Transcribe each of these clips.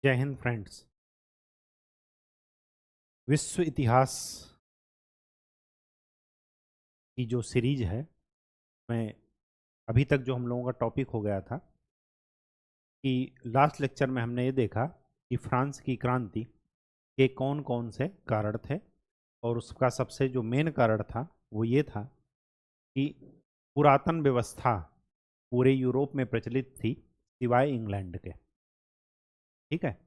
जय हिंद फ्रेंड्स। विश्व इतिहास की जो सीरीज है, मैं अभी तक जो हम लोगों का टॉपिक हो गया था कि लास्ट लेक्चर में हमने ये देखा कि फ्रांस की क्रांति के कौन कौन से कारण थे। और उसका सबसे जो मेन कारण था वो ये था कि पुरातन व्यवस्था पूरे यूरोप में प्रचलित थी सिवाय इंग्लैंड के। ठीक है,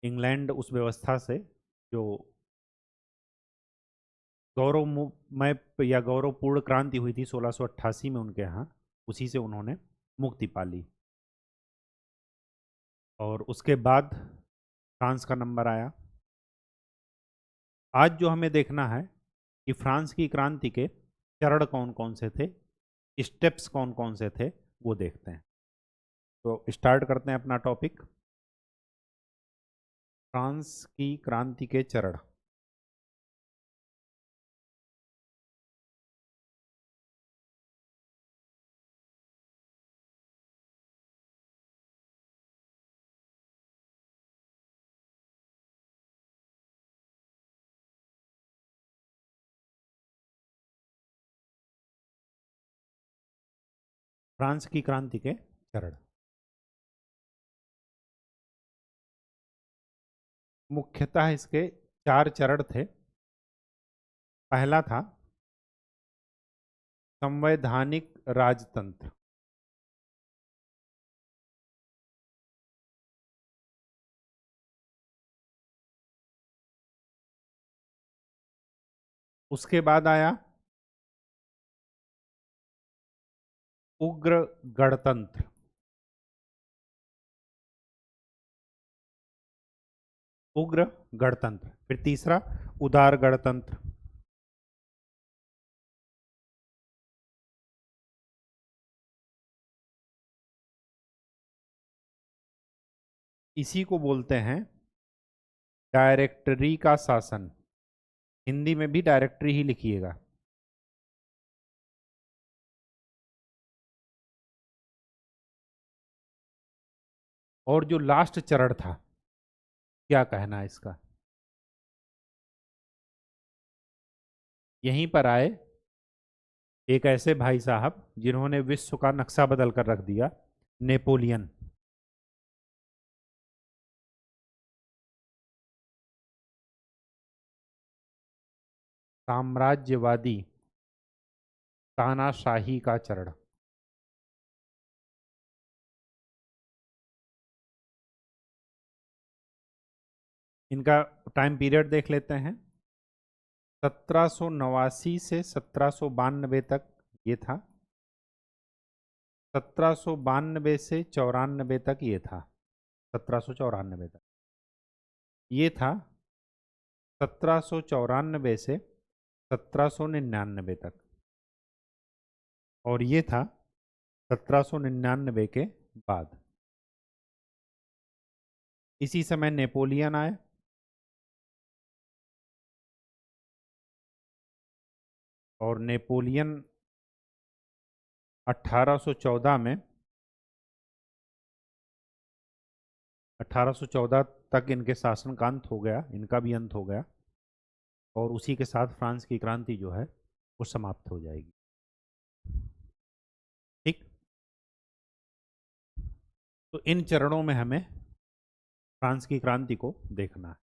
इंग्लैंड उस व्यवस्था से जो गौरवमय या गौरवपूर्ण क्रांति हुई थी 1688 में उनके यहाँ, उसी से उन्होंने मुक्ति पा ली। और उसके बाद फ्रांस का नंबर आया। आज जो हमें देखना है कि फ्रांस की क्रांति के चरण कौन कौन से थे, स्टेप्स कौन कौन से थे, वो देखते हैं। तो स्टार्ट करते हैं अपना टॉपिक, फ्रांस की क्रांति के चरण। फ्रांस की क्रांति के चरण मुख्यतः इसके 4 चरण थे। पहला था संवैधानिक राजतंत्र। उसके बाद आया उग्र गणतंत्र। उग्र गणतंत्र। फिर तीसरा उदार गणतंत्र। इसी को बोलते हैं डायरेक्टरी का शासन। हिंदी में भी डायरेक्टरी ही लिखिएगा। और जो लास्ट चरण था, क्या कहना है इसका, यहीं पर आए एक ऐसे भाई साहब जिन्होंने विश्व का नक्शा बदल कर रख दिया, नेपोलियन। साम्राज्यवादी तानाशाही का चरण। इनका टाइम पीरियड देख लेते हैं। 1789 से 1792 तक ये था। 1792 से 94 तक ये था। 1794 तक ये था। 1794 से 1799 तक, और ये था 1799 के बाद। इसी समय नेपोलियन आए। और नेपोलियन 1814 में 1814 तक इनके शासन का अंत हो गया, इनका भी अंत हो गया। और उसी के साथ फ्रांस की क्रांति जो है वो समाप्त हो जाएगी। ठीक। तो इन चरणों में हमें फ्रांस की क्रांति को देखना है।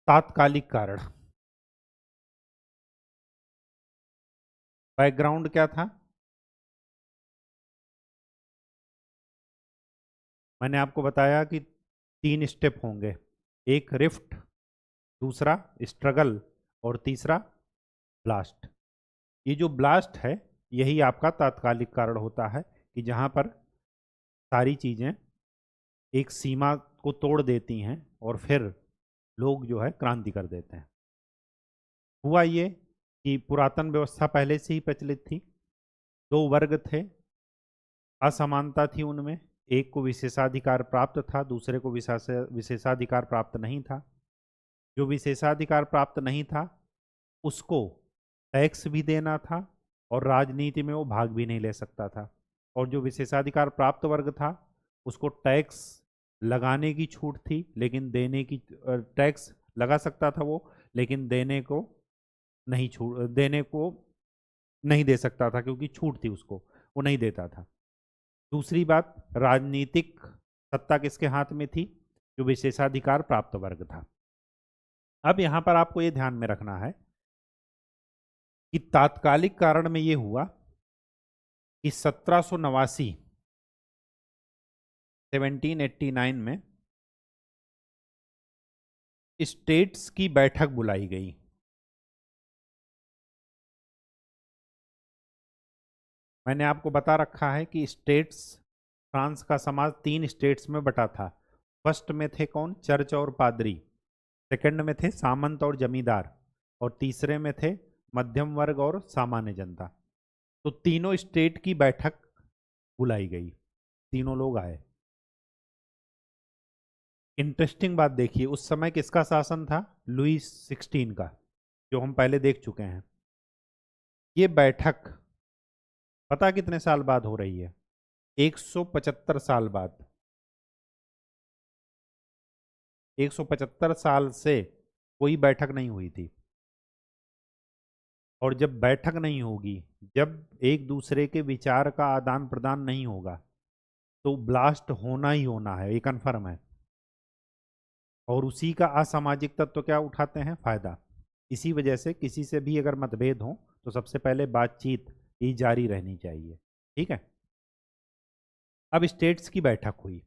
तात्कालिक कारण, बैकग्राउंड क्या था, मैंने आपको बताया कि 3 स्टेप होंगे। एक रिफ्ट, दूसरा स्ट्रगल, और तीसरा ब्लास्ट। ये जो ब्लास्ट है यही आपका तात्कालिक कारण होता है कि जहां पर सारी चीजें एक सीमा को तोड़ देती हैं और फिर लोग जो है क्रांति कर देते हैं। हुआ ये कि पुरातन व्यवस्था पहले से ही प्रचलित थी। 2 वर्ग थे, असमानता थी उनमें। एक को विशेषाधिकार प्राप्त था, दूसरे को विशेषाधिकार प्राप्त नहीं था। जो विशेषाधिकार प्राप्त नहीं था उसको टैक्स भी देना था और राजनीति में वो भाग भी नहीं ले सकता था। और जो विशेषाधिकार प्राप्त वर्ग था उसको टैक्स लगाने की छूट थी, लेकिन देने की टैक्स लगा सकता था वो, लेकिन देने को नहीं दे सकता था, क्योंकि छूट थी उसको, वो नहीं देता था। दूसरी बात, राजनीतिक सत्ता किसके हाथ में थी? जो विशेषाधिकार प्राप्त वर्ग था। अब यहां पर आपको ये ध्यान में रखना है कि तात्कालिक कारण में ये हुआ कि 1789 1789 में स्टेट्स की बैठक बुलाई गई। मैंने आपको बता रखा है कि स्टेट्स, फ्रांस का समाज 3 स्टेट्स में बटा था। फर्स्ट में थे कौन? चर्च और पादरी। सेकंड में थे सामंत और जमींदार। और तीसरे में थे मध्यम वर्ग और सामान्य जनता। तो तीनों स्टेट की बैठक बुलाई गई, तीनों लोग आए। इंटरेस्टिंग बात देखिए, उस समय किसका शासन था? लुई 16 का, जो हम पहले देख चुके हैं। ये बैठक पता कितने साल बाद हो रही है? 175 साल बाद। 175 साल से कोई बैठक नहीं हुई थी। और जब बैठक नहीं होगी, जब एक दूसरे के विचार का आदान प्रदान नहीं होगा, तो ब्लास्ट होना ही होना है, ये कन्फर्म है। और उसी का असामाजिक तत्व क्या उठाते हैं? फायदा। इसी वजह से किसी से भी अगर मतभेद हो तो सबसे पहले बातचीत ही जारी रहनी चाहिए। ठीक है। अब स्टेट्स की बैठक हुई।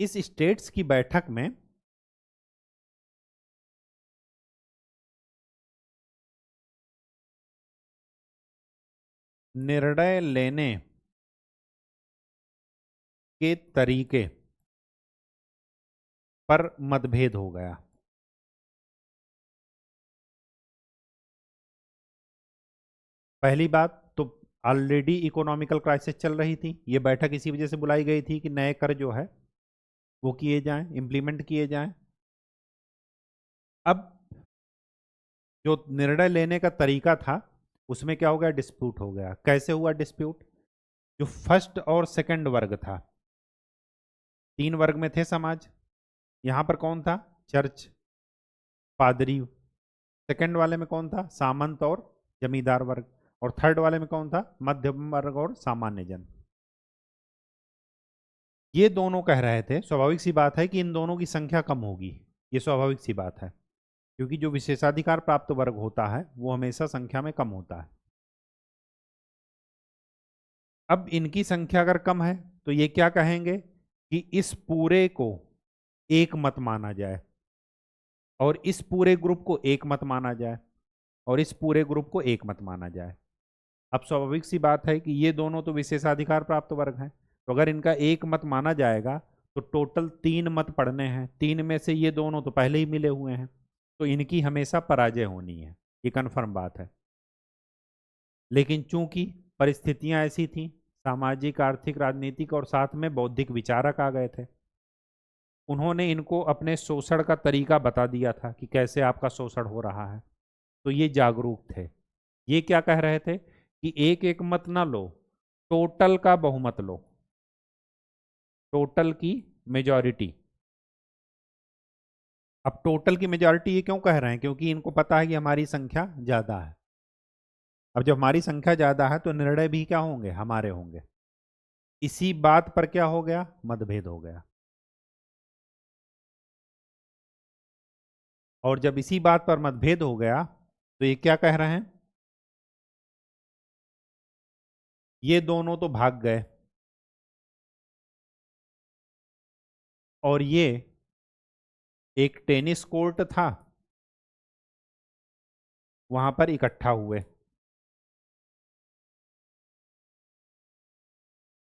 इस स्टेट्स की बैठक में निर्णय लेने के तरीके पर मतभेद हो गया। पहली बात तो, ऑलरेडी इकोनॉमिकल क्राइसिस चल रही थी। ये बैठक इसी वजह से बुलाई गई थी कि नए कर जो है वो किए जाएं, इम्प्लीमेंट किए जाएं। अब जो निर्णय लेने का तरीका था उसमें क्या हो गया? डिस्प्यूट हो गया। कैसे हुआ डिस्प्यूट? जो फर्स्ट और सेकंड वर्ग था, 3 वर्ग में थे समाज। यहां पर कौन था? चर्च, पादरी। सेकंड वाले में कौन था? सामंत और जमींदार वर्ग। और थर्ड वाले में कौन था? मध्यम वर्ग और सामान्य जन। ये दोनों कह रहे थे, स्वाभाविक सी बात है कि इन दोनों की संख्या कम होगी। ये स्वाभाविक सी बात है, क्योंकि जो विशेषाधिकार प्राप्त वर्ग होता है वो हमेशा संख्या में कम होता है। अब इनकी संख्या अगर कम है तो ये क्या कहेंगे कि इस पूरे को एक मत माना जाए, और इस पूरे ग्रुप को एक मत माना जाए, और इस पूरे ग्रुप को एक मत माना जाए। अब स्वाभाविक सी बात है कि ये दोनों तो विशेषाधिकार प्राप्त वर्ग हैं, तो अगर इनका एक मत माना जाएगा तो टोटल 3 मत पड़ने हैं। 3 में से ये दोनों तो पहले ही मिले हुए हैं, तो इनकी हमेशा पराजय होनी है, ये कन्फर्म बात है। लेकिन चूंकि परिस्थितियां ऐसी थी, सामाजिक, आर्थिक, राजनीतिक और साथ में बौद्धिक विचारक आ गए थे, उन्होंने इनको अपने शोषण का तरीका बता दिया था कि कैसे आपका शोषण हो रहा है। तो ये जागरूक थे। ये क्या कह रहे थे कि एक एक मत ना लो, टोटल का बहुमत लो, टोटल की मेजॉरिटी। अब टोटल की मेजॉरिटी ये क्यों कह रहे हैं? क्योंकि इनको पता है कि हमारी संख्या ज्यादा है। अब जब हमारी संख्या ज्यादा है तो निर्णय भी क्या होंगे? हमारे होंगे। इसी बात पर क्या हो गया? मतभेद हो गया। और जब इसी बात पर मतभेद हो गया तो ये क्या कह रहे हैं? ये दोनों तो भाग गए, और ये एक टेनिस कोर्ट था, वहां पर इकट्ठा हुए,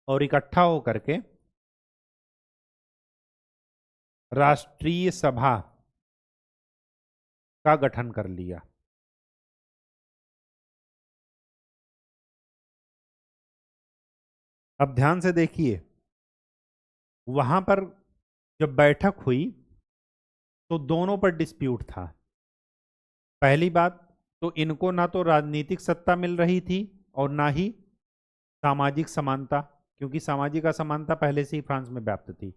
और इकट्ठा होकर के राष्ट्रीय सभा का गठन कर लिया। अब ध्यान से देखिए, वहां पर जब बैठक हुई तो दोनों पर डिस्प्यूट था। पहली बात तो इनको ना तो राजनीतिक सत्ता मिल रही थी और ना ही सामाजिक समानता, क्योंकि सामाजिक असमानता पहले से ही फ्रांस में व्याप्त थी।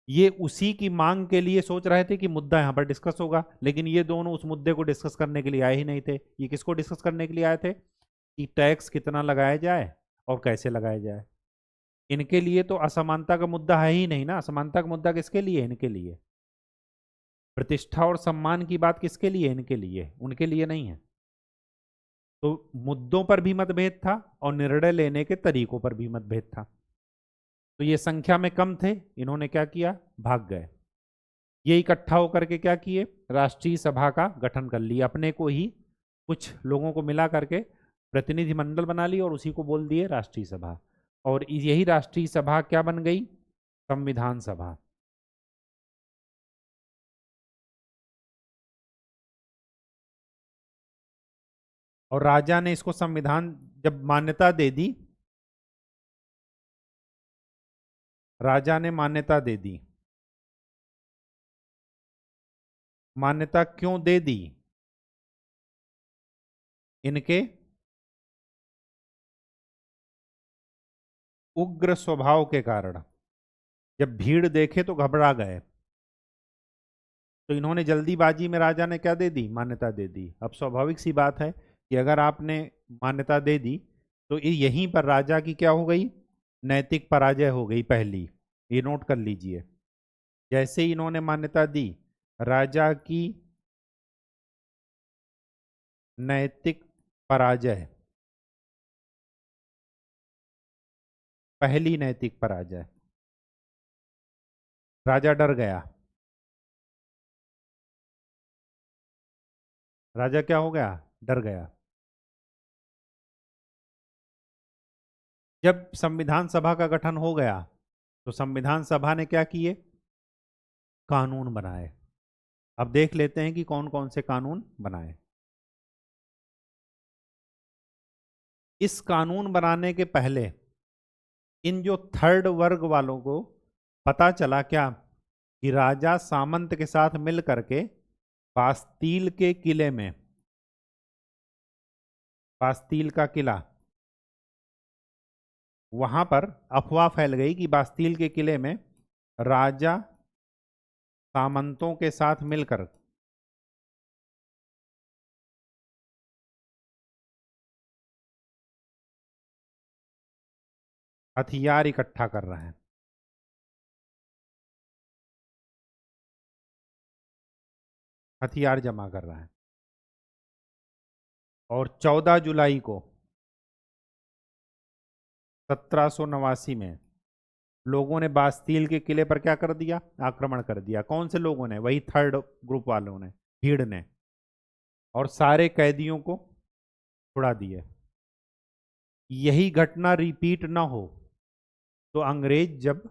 ये उसी की मांग के लिए सोच रहे थे कि मुद्दा यहाँ पर डिस्कस होगा, लेकिन ये दोनों उस मुद्दे को डिस्कस करने के लिए आए ही नहीं थे। ये किसको डिस्कस करने के लिए आए थे कि टैक्स कितना लगाया जाए और कैसे लगाया जाए। इनके लिए तो असमानता का मुद्दा है ही नहीं ना। असमानता का मुद्दा किसके लिए? इनके लिए। प्रतिष्ठा और सम्मान की बात किसके लिए? इनके लिए, उनके लिए नहीं है। तो मुद्दों पर भी मतभेद था और निर्णय लेने के तरीकों पर भी मतभेद था। तो ये संख्या में कम थे, इन्होंने क्या किया? भाग गए। ये इकट्ठा होकर के क्या किए? राष्ट्रीय सभा का गठन कर लिया। अपने को ही कुछ लोगों को मिला करके प्रतिनिधिमंडल बना लिया और उसी को बोल दिए राष्ट्रीय सभा। और यही राष्ट्रीय सभा क्या बन गई? संविधान सभा। और राजा ने इसको संविधान जब मान्यता दे दी, राजा ने मान्यता दे दी। मान्यता क्यों दे दी? इनके उग्र स्वभाव के कारण। जब भीड़ देखे तो घबरा गए, तो इन्होंने जल्दीबाजी में, राजा ने क्या दे दी? मान्यता दे दी। अब स्वाभाविक सी बात है कि अगर आपने मान्यता दे दी तो यहीं पर राजा की क्या हो गई? नैतिक पराजय हो गई पहली। ये नोट कर लीजिए। जैसे ही इन्होंने मान्यता दी, राजा की नैतिक पराजय, पहली नैतिक पराजय। राजा डर गया। राजा क्या हो गया? डर गया। जब संविधान सभा का गठन हो गया तो संविधान सभा ने क्या किए? कानून बनाए। अब देख लेते हैं कि कौन कौन से कानून बनाए। इस कानून बनाने के पहले इन जो थर्ड वर्ग वालों को पता चला क्या कि राजा सामंत के साथ मिल करके बास्तील के किले में, बास्तील का किला, वहां पर अफवाह फैल गई कि बास्तील के किले में राजा सामंतों के साथ मिलकर हथियार इकट्ठा कर रहे हैं। हथियार जमा कर रहा है। और 14 जुलाई को 1789 में लोगों ने बास्तील के किले पर क्या कर दिया? आक्रमण कर दिया। कौन से लोगों ने? वही थर्ड ग्रुप वालों ने, भीड़ ने। और सारे कैदियों को छुड़ा दिए। यही घटना रिपीट ना हो तो अंग्रेज जब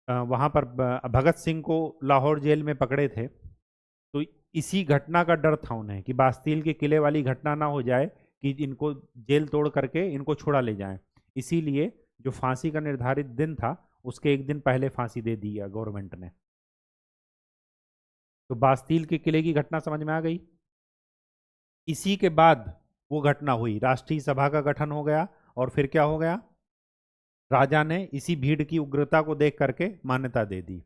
वहां पर भगत सिंह को लाहौर जेल में पकड़े थे, तो इसी घटना का डर था उन्हें कि बास्तील के किले वाली घटना ना हो जाए कि इनको जेल तोड़ करके इनको छुड़ा ले जाएं। इसीलिए जो फांसी का निर्धारित दिन था उसके एक दिन पहले फांसी दे दी गवर्नमेंट ने। तो बास्तील के किले की घटना समझ में आ गई। इसी के बाद वो घटना हुई, राष्ट्रीय सभा का गठन हो गया और फिर क्या हो गया? राजा ने इसी भीड़ की उग्रता को देख करके मान्यता दे दी।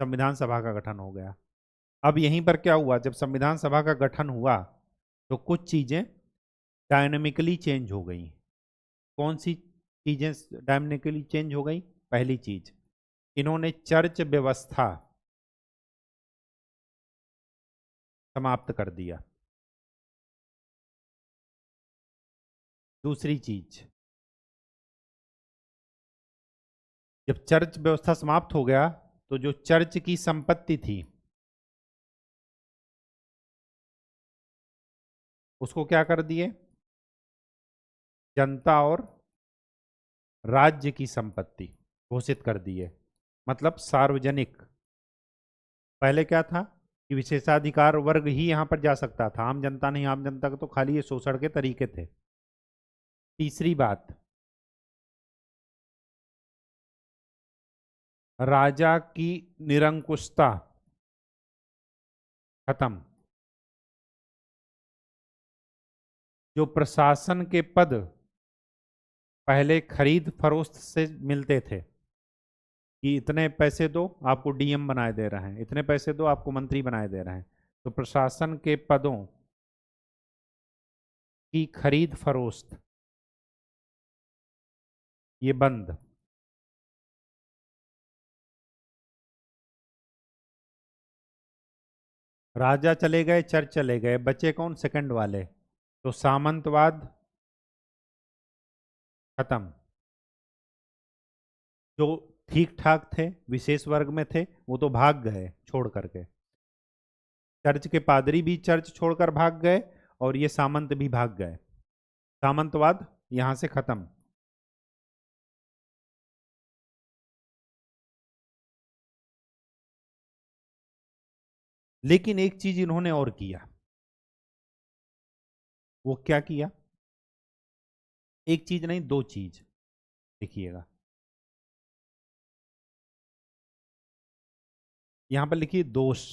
संविधान सभा का गठन हो गया। अब यहीं पर क्या हुआ? जब संविधान सभा का गठन हुआ तो कुछ चीजें डायनेमिकली चेंज हो गई। कौन सी चीजें डायनेमिकली चेंज हो गई? पहली चीज, इन्होंने चर्च व्यवस्था समाप्त कर दिया। दूसरी चीज, जब चर्च व्यवस्था समाप्त हो गया तो जो चर्च की संपत्ति थी उसको क्या कर दिए? जनता और राज्य की संपत्ति घोषित कर दिए। मतलब सार्वजनिक। पहले क्या था कि विशेषाधिकार वर्ग ही यहां पर जा सकता था, आम जनता नहीं। आम जनता को तो खाली ये शोषण के तरीके थे। तीसरी बात, राजा की निरंकुशता खत्म। जो प्रशासन के पद पहले खरीद फरोख्त से मिलते थे कि इतने पैसे दो आपको डीएम बनाए दे रहे हैं, इतने पैसे दो आपको मंत्री बनाए दे रहे हैं, तो प्रशासन के पदों की खरीद फरोख्त ये बंद। राजा चले गए, चर्च चले गए, बचे कौन? सेकंड वाले। तो सामंतवाद खत्म। जो ठीक ठाक थे, विशेष वर्ग में थे, वो तो भाग गए छोड़ करके। चर्च के पादरी भी चर्च छोड़कर भाग गए और ये सामंत भी भाग गए। सामंतवाद यहां से खत्म। लेकिन एक चीज इन्होंने और किया। वो क्या किया? एक चीज नहीं, दो चीज। देखिएगा, यहां पर लिखिए दोष।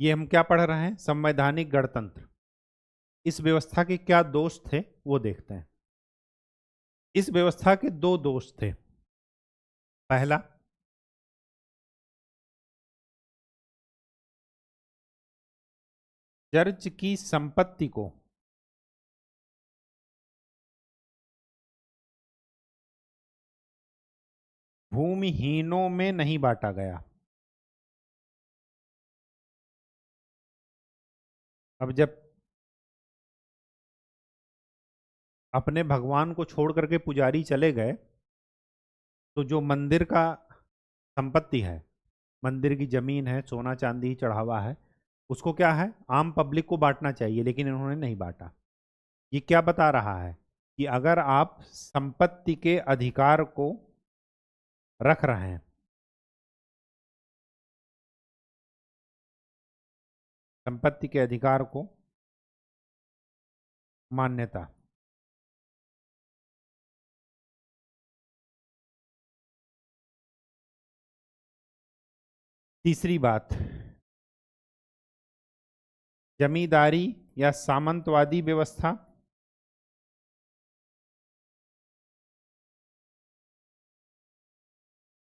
ये हम क्या पढ़ रहे हैं? संवैधानिक गणतंत्र। इस व्यवस्था के क्या दोष थे वो देखते हैं। इस व्यवस्था के दो दोष थे। पहला, चर्च की संपत्ति को भूमिहीनों में नहीं बांटा गया। अब जब अपने भगवान को छोड़ करके पुजारी चले गए, तो जो मंदिर का संपत्ति है, मंदिर की जमीन है, सोना चांदी चढ़ावा है, उसको क्या है? आम पब्लिक को बांटना चाहिए, लेकिन इन्होंने नहीं बांटा। ये क्या बता रहा है? कि अगर आप संपत्ति के अधिकार को रख रहे हैं, संपत्ति के अधिकार को मान्यता। तीसरी बात, जमींदारी या सामंतवादी व्यवस्था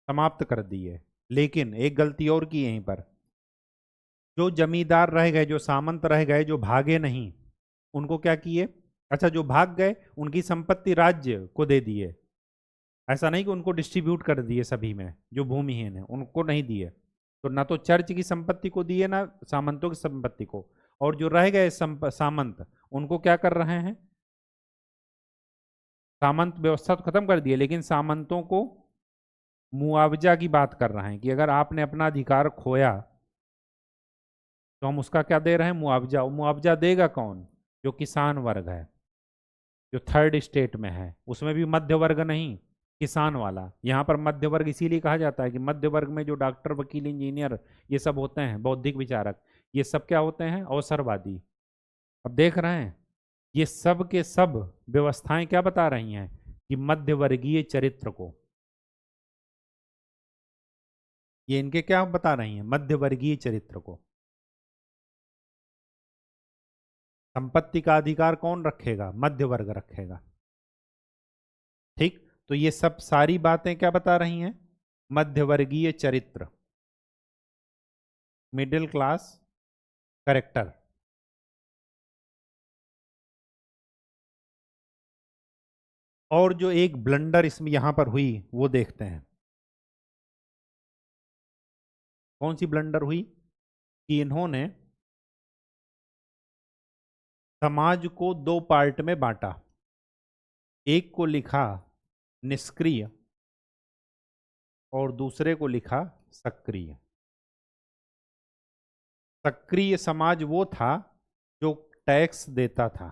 समाप्त कर दी है। लेकिन एक गलती और की यहीं पर। जो जमींदार रह गए, जो सामंत रह गए, जो भागे नहीं, उनको क्या किए? अच्छा, जो भाग गए उनकी संपत्ति राज्य को दे दिए। ऐसा नहीं कि उनको डिस्ट्रीब्यूट कर दिए सभी में, जो भूमिहीन है उनको नहीं दिए। तो ना तो चर्च की संपत्ति को दिए, ना सामंतों की संपत्ति को। और जो रह गए सामंत, उनको क्या कर रहे हैं? सामंत व्यवस्था तो खत्म कर दी है, लेकिन सामंतों को मुआवजा की बात कर रहे हैं कि अगर आपने अपना अधिकार खोया तो हम उसका क्या दे रहे हैं? मुआवजा। मुआवजा देगा कौन? जो किसान वर्ग है, जो थर्ड स्टेट में है, उसमें भी मध्य वर्ग नहीं, किसान वाला। यहाँ पर मध्य वर्ग इसीलिए कहा जाता है कि मध्य वर्ग में जो डॉक्टर, वकील, इंजीनियर ये सब होते हैं, बौद्धिक विचारक, ये सब क्या होते हैं? अवसरवादी। अब देख रहे हैं, ये सब के सब व्यवस्थाएं क्या बता रही हैं? कि मध्य वर्गीय चरित्र को, ये इनके क्या बता रही हैं? मध्य वर्गीय चरित्र को। संपत्ति का अधिकार कौन रखेगा? मध्य वर्ग रखेगा। ठीक। तो ये सब सारी बातें क्या बता रही हैं? मध्यवर्गीय चरित्र, मिडिल क्लास करेक्टर। और जो एक ब्लंडर इसमें यहां पर हुई वो देखते हैं। कौन सी ब्लंडर हुई? कि इन्होंने समाज को दो पार्ट में बांटा। एक को लिखा निष्क्रिय और दूसरे को लिखा सक्रिय। सक्रिय समाज वो था जो टैक्स देता था,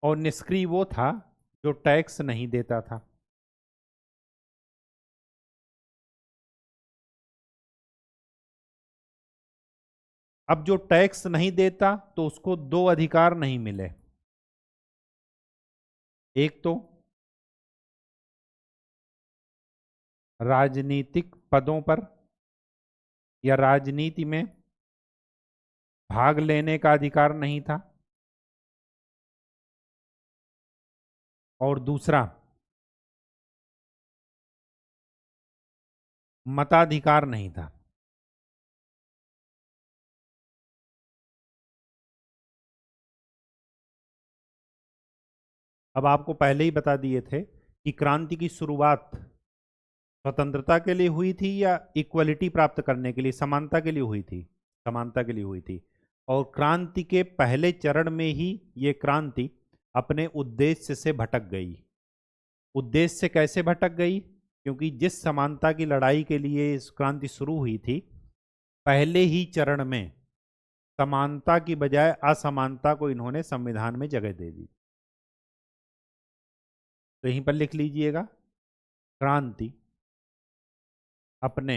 और निष्क्रिय वो था जो टैक्स नहीं देता था। अब जो टैक्स नहीं देता तो उसको दो अधिकार नहीं मिले। एक तो राजनीतिक पदों पर या राजनीति में भाग लेने का अधिकार नहीं था, और दूसरा मताधिकार नहीं था। अब आपको पहले ही बता दिए थे कि क्रांति की शुरुआत स्वतंत्रता के लिए हुई थी या इक्वलिटी प्राप्त करने के लिए, समानता के लिए हुई थी, समानता के लिए हुई थी। और क्रांति के पहले चरण में ही ये क्रांति अपने उद्देश्य से भटक गई। उद्देश्य कैसे भटक गई? क्योंकि जिस समानता की लड़ाई के लिए इस क्रांति शुरू हुई थी, पहले ही चरण में समानता की बजाय असमानता को इन्होंने संविधान में जगह दे दी। तो यहीं पर लिख लीजिएगा, क्रांति अपने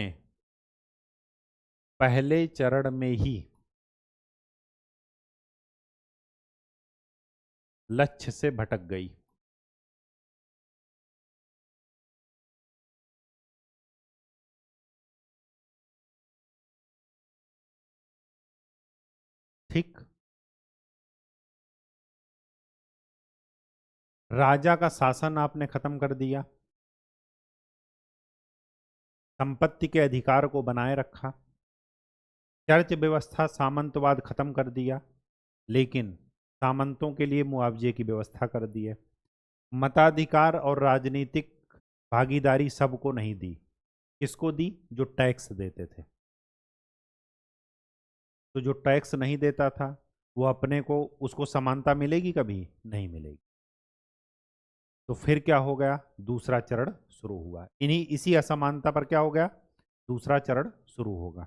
पहले चरण में ही लक्ष्य से भटक गई। ठीक। राजा का शासन आपने खत्म कर दिया, संपत्ति के अधिकार को बनाए रखा, चर्च व्यवस्था सामंतवाद खत्म कर दिया, लेकिन सामंतों के लिए मुआवजे की व्यवस्था कर दी है। मताधिकार और राजनीतिक भागीदारी सबको नहीं दी। किसको दी? जो टैक्स देते थे। तो जो टैक्स नहीं देता था वो अपने को, उसको समानता मिलेगी? कभी नहीं मिलेगी। तो फिर क्या हो गया? दूसरा चरण शुरू हुआ। इसी असमानता पर क्या हो गया? दूसरा चरण शुरू होगा।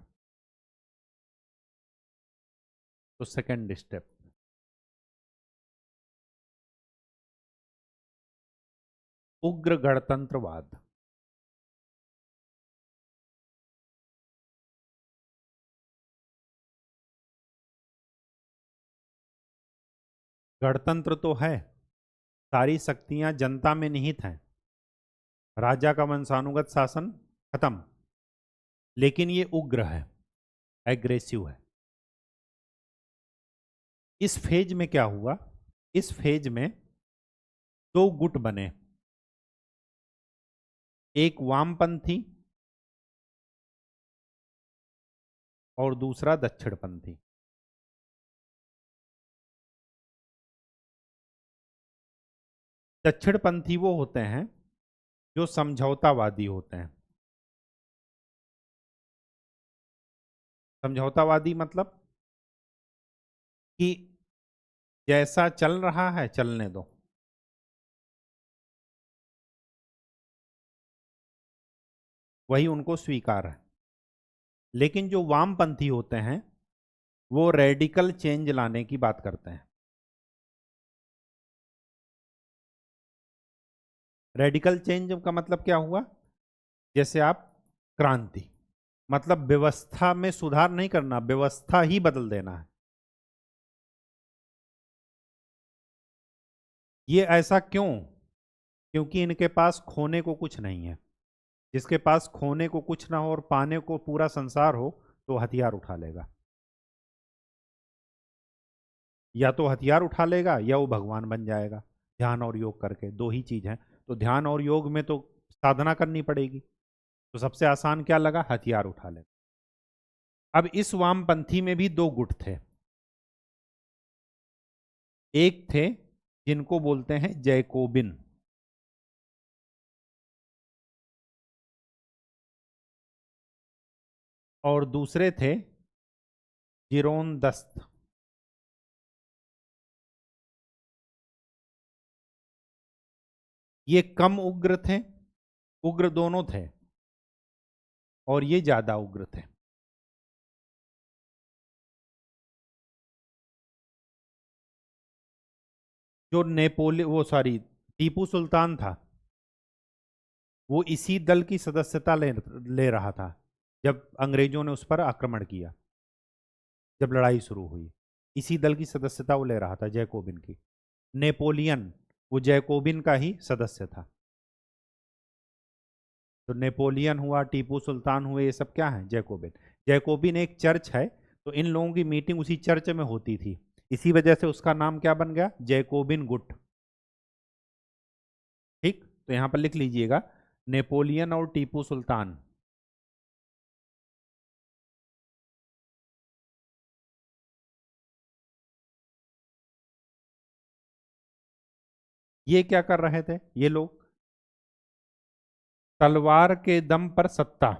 तो सेकंड स्टेप, उग्र गणतंत्रवाद। गणतंत्र तो है, सारी शक्तियां जनता में निहित हैं, राजा का वंशानुगत शासन खत्म, लेकिन ये उग्र है, एग्रेसिव है। इस फेज में क्या हुआ? इस फेज में दो गुट बने, एक वामपंथी और दूसरा दक्षिणपंथी। दक्षिणपंथी वो होते हैं जो समझौतावादी होते हैं। समझौतावादी मतलब कि जैसा चल रहा है चलने दो, वही उनको स्वीकार है। लेकिन जो वामपंथी होते हैं वो रेडिकल चेंज लाने की बात करते हैं। रेडिकल चेंज का मतलब क्या हुआ? जैसे आप क्रांति, मतलब व्यवस्था में सुधार नहीं करना, व्यवस्था ही बदल देना है। ये ऐसा क्यों? क्योंकि इनके पास खोने को कुछ नहीं है। जिसके पास खोने को कुछ ना हो और पाने को पूरा संसार हो, तो हथियार उठा लेगा। या तो हथियार उठा लेगा या वो भगवान बन जाएगा, ध्यान और योग करके। दो ही चीज है। तो ध्यान और योग में तो साधना करनी पड़ेगी, तो सबसे आसान क्या लगा? हथियार उठा ले। अब इस वामपंथी में भी दो गुट थे। एक थे जिनको बोलते हैं जैकोबिन, और दूसरे थे जिरोनदस्त। ये कम उग्र थे, उग्र दोनों थे, और ये ज्यादा उग्र थे। जो टीपू सुल्तान था, वो इसी दल की सदस्यता ले रहा था जब अंग्रेजों ने उस पर आक्रमण किया। जब लड़ाई शुरू हुई, इसी दल की सदस्यता वो ले रहा था, जैकोबिन की। नेपोलियन वो जैकोबिन का ही सदस्य था। तो नेपोलियन हुआ, टीपू सुल्तान हुए, ये सब क्या है? जैकोबिन। जैकोबिन एक चर्च है, तो इन लोगों की मीटिंग उसी चर्च में होती थी, इसी वजह से उसका नाम क्या बन गया, जैकोबिन गुट। ठीक, तो यहां पर लिख लीजिएगा, नेपोलियन और टीपू सुल्तान। ये क्या कर रहे थे ये लोग, तलवार के दम पर सत्ता,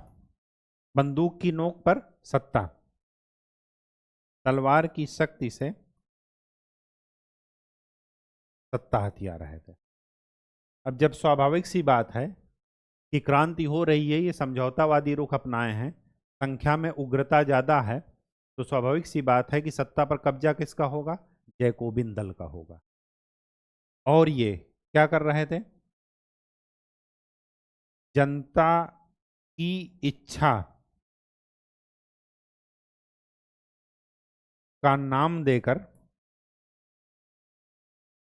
बंदूक की नोक पर सत्ता, तलवार की शक्ति से सत्ता हथिया रहे थे। अब जब स्वाभाविक सी बात है कि क्रांति हो रही है, ये समझौतावादी रुख अपनाए हैं, संख्या में उग्रता ज्यादा है, तो स्वाभाविक सी बात है कि सत्ता पर कब्जा किसका होगा, जैकोबिन दल का होगा। और ये क्या कर रहे थे, जनता की इच्छा का नाम देकर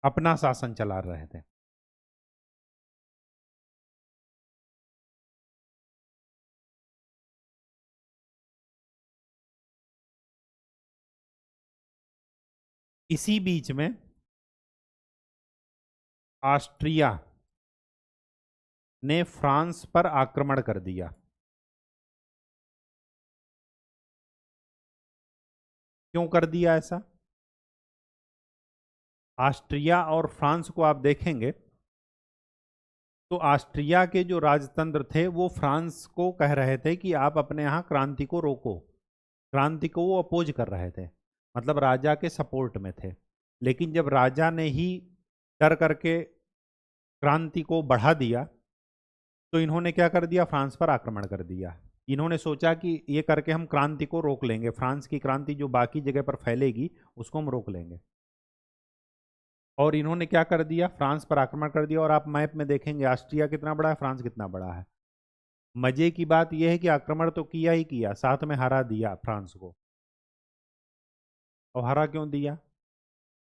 अपना शासन चला रहे थे। इसी बीच में ऑस्ट्रिया ने फ्रांस पर आक्रमण कर दिया। क्यों कर दिया ऐसा, ऑस्ट्रिया और फ्रांस को आप देखेंगे तो ऑस्ट्रिया के जो राजतंत्र थे वो फ्रांस को कह रहे थे कि आप अपने यहाँ क्रांति को रोको, क्रांति को वो अपोज कर रहे थे, मतलब राजा के सपोर्ट में थे। लेकिन जब राजा ने ही डर करके क्रांति को बढ़ा दिया, तो इन्होंने क्या कर दिया, फ्रांस पर आक्रमण कर दिया। इन्होंने सोचा कि ये करके हम क्रांति को रोक लेंगे, फ्रांस की क्रांति जो बाकी जगह पर फैलेगी उसको हम रोक लेंगे। और इन्होंने क्या कर दिया, फ्रांस पर आक्रमण कर दिया। और आप मैप में देखेंगे ऑस्ट्रिया कितना बड़ा है, फ्रांस कितना बड़ा है। मजे की बात यह है कि आक्रमण तो किया ही किया, साथ में हरा दिया फ्रांस को। और हरा क्यों दिया,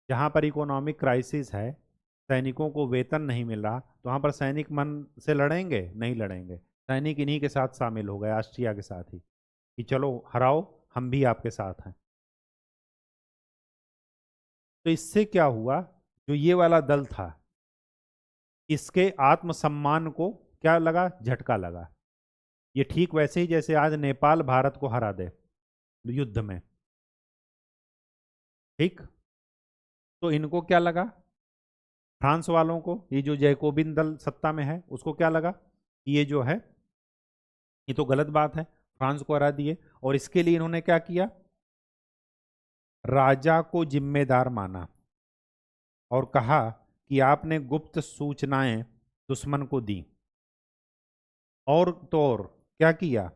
जहां पर इकोनॉमिक क्राइसिस है, सैनिकों को वेतन नहीं मिल रहा, तो वहां पर सैनिक मन से लड़ेंगे, नहीं लड़ेंगे। सैनिक इन्हीं के साथ शामिल हो गए, ऑस्ट्रिया के साथ ही, कि चलो हराओ, हम भी आपके साथ हैं। तो इससे क्या हुआ, जो ये वाला दल था, इसके आत्मसम्मान को क्या लगा, झटका लगा। ये ठीक वैसे ही जैसे आज नेपाल भारत को हरा दे युद्ध में, ठीक, तो इनको क्या लगा, फ्रांस वालों को, ये जो जैकोबिन दल सत्ता में है उसको क्या लगा कि ये जो है ये तो गलत बात है, फ्रांस को हरा दिए। और इसके लिए इन्होंने क्या किया, राजा को जिम्मेदार माना और कहा कि आपने गुप्त सूचनाएं दुश्मन को दी। और तो और क्या किया,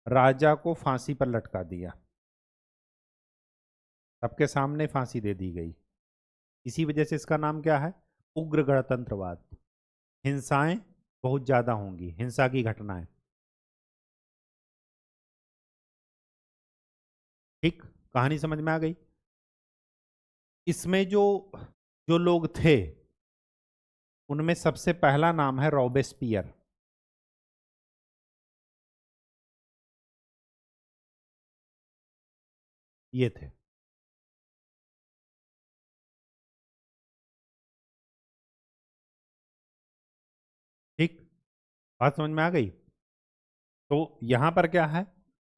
राजा को फांसी पर लटका दिया, सबके सामने फांसी दे दी गई। इसी वजह से इसका नाम क्या है, उग्र गणतंत्रवाद। हिंसाएं बहुत ज्यादा होंगी, हिंसा की घटनाएं। ठीक, कहानी समझ में आ गई। इसमें जो जो लोग थे उनमें सबसे पहला नाम है रॉबेस्पियर। ये थे। ठीक, बात समझ में आ गई। तो यहां पर क्या है,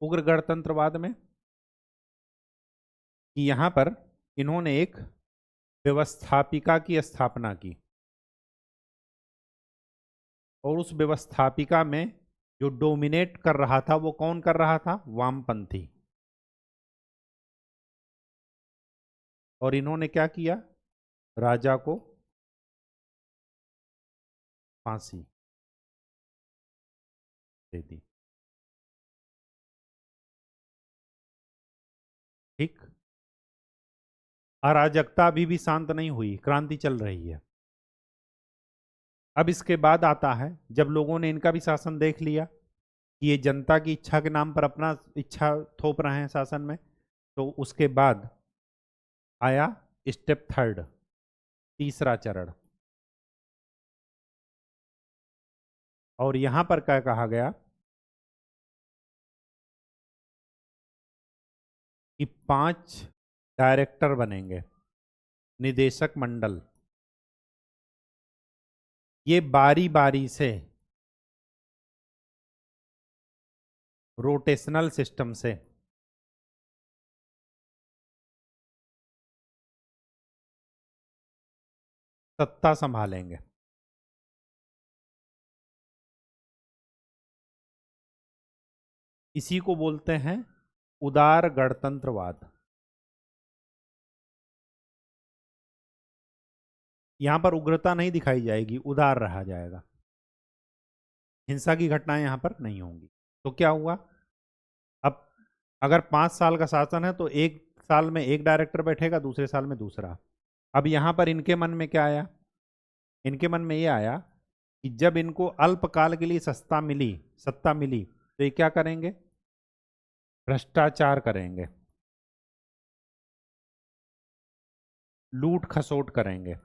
उग्र गणतंत्रवाद में, कि यहां पर इन्होंने एक व्यवस्थापिका की स्थापना की, और उस व्यवस्थापिका में जो डोमिनेट कर रहा था वो कौन कर रहा था, वामपंथी। और इन्होंने क्या किया, राजा को फांसी दे दी। ठीक, अराजकता अभी भी शांत नहीं हुई, क्रांति चल रही है। अब इसके बाद आता है जब लोगों ने इनका भी शासन देख लिया कि ये जनता की इच्छा के नाम पर अपना इच्छा थोप रहे हैं शासन में, तो उसके बाद आया स्टेप थर्ड, तीसरा चरण। और यहां पर क्या कहा गया कि 5 डायरेक्टर बनेंगे, निदेशक मंडल। ये बारी बारी से रोटेशनल सिस्टम से सत्ता संभालेंगे। इसी को बोलते हैं उदार गणतंत्रवाद। यहां पर उग्रता नहीं दिखाई जाएगी, उदार रहा जाएगा, हिंसा की घटनाएं यहां पर नहीं होंगी। तो क्या हुआ, अब अगर 5 साल का शासन है तो एक साल में एक डायरेक्टर बैठेगा, दूसरे साल में दूसरा। अब यहां पर इनके मन में क्या आया, इनके मन में ये आया कि जब इनको अल्पकाल के लिए सत्ता मिली तो ये क्या करेंगे, भ्रष्टाचार करेंगे, लूट खसोट करेंगे।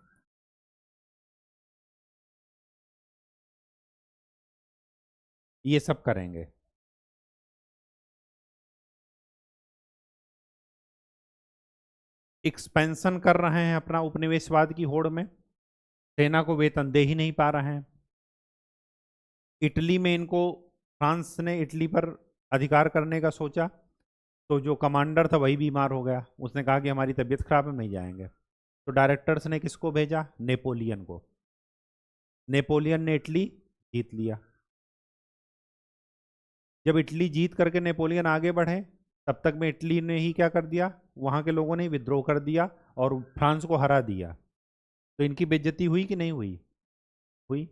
ये सब करेंगे। एक्सपेंशन कर रहे हैं अपना उपनिवेशवाद की होड़ में, सेना को वेतन दे ही नहीं पा रहे हैं। इटली में इनको, फ्रांस ने इटली पर अधिकार करने का सोचा तो जो कमांडर था वही बीमार हो गया, उसने कहा कि हमारी तबीयत खराब है, हम नहीं जाएंगे। तो डायरेक्टर्स ने किसको भेजा, नेपोलियन को। नेपोलियन ने इटली जीत लिया। जब इटली जीत करके नेपोलियन आगे बढ़े, तब तक में इटली ने ही क्या कर दिया, वहां के लोगों ने विद्रोह कर दिया और फ्रांस को हरा दिया। तो इनकी बेइज्जती हुई कि नहीं हुई, हुई।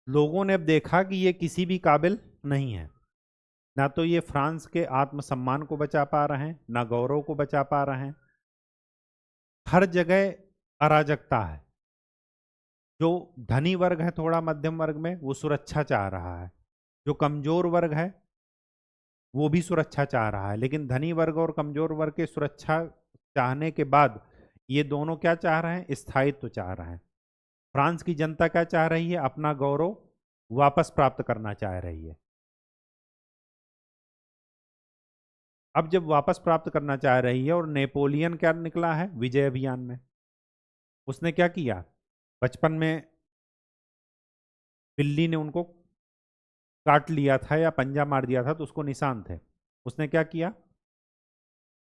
लोगों ने अब देखा कि ये किसी भी काबिल नहीं है, ना तो ये फ्रांस के आत्मसम्मान को बचा पा रहे हैं, ना गौरव को बचा पा रहे हैं। हर जगह अराजकता है। जो धनी वर्ग है थोड़ा मध्यम वर्ग में, वो सुरक्षा चाह रहा है, जो कमजोर वर्ग है वो भी सुरक्षा चाह रहा है। लेकिन धनी वर्ग और कमजोर वर्ग के सुरक्षा चाहने के बाद ये दोनों क्या चाह रहे हैं, स्थायित्व चाह रहे हैं। फ्रांस की जनता क्या चाह रही है, अपना गौरव वापस प्राप्त करना चाह रही है। अब जब वापस प्राप्त करना चाह रही है, और नेपोलियन क्या निकला है विजय अभियान में, उसने क्या किया, बचपन में बिल्ली ने उनको काट लिया था या पंजा मार दिया था तो उसको निशान थे, उसने क्या किया,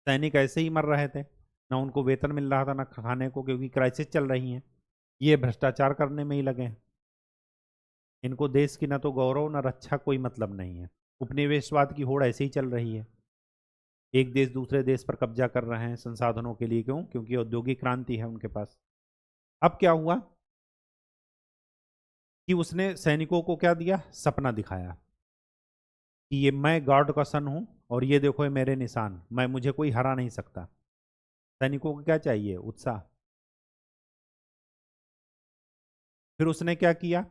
सैनिक ऐसे ही मर रहे थे, ना उनको वेतन मिल रहा था ना खाने को, क्योंकि क्राइसिस चल रही है। ये भ्रष्टाचार करने में ही लगे हैं। इनको देश की ना तो गौरव ना रक्षा कोई मतलब नहीं है। उपनिवेशवाद की होड़ ऐसे ही चल रही है। एक देश दूसरे देश पर कब्जा कर रहे हैं संसाधनों के लिए, क्यों, क्योंकि औद्योगिक क्रांति है उनके पास। अब क्या हुआ कि उसने सैनिकों को क्या दिया, सपना दिखाया कि ये मैं गॉड का सन हूं और ये देखो ये मेरे निशान, मुझे कोई हरा नहीं सकता। सैनिकों को क्या चाहिए, उत्साह। फिर उसने क्या किया,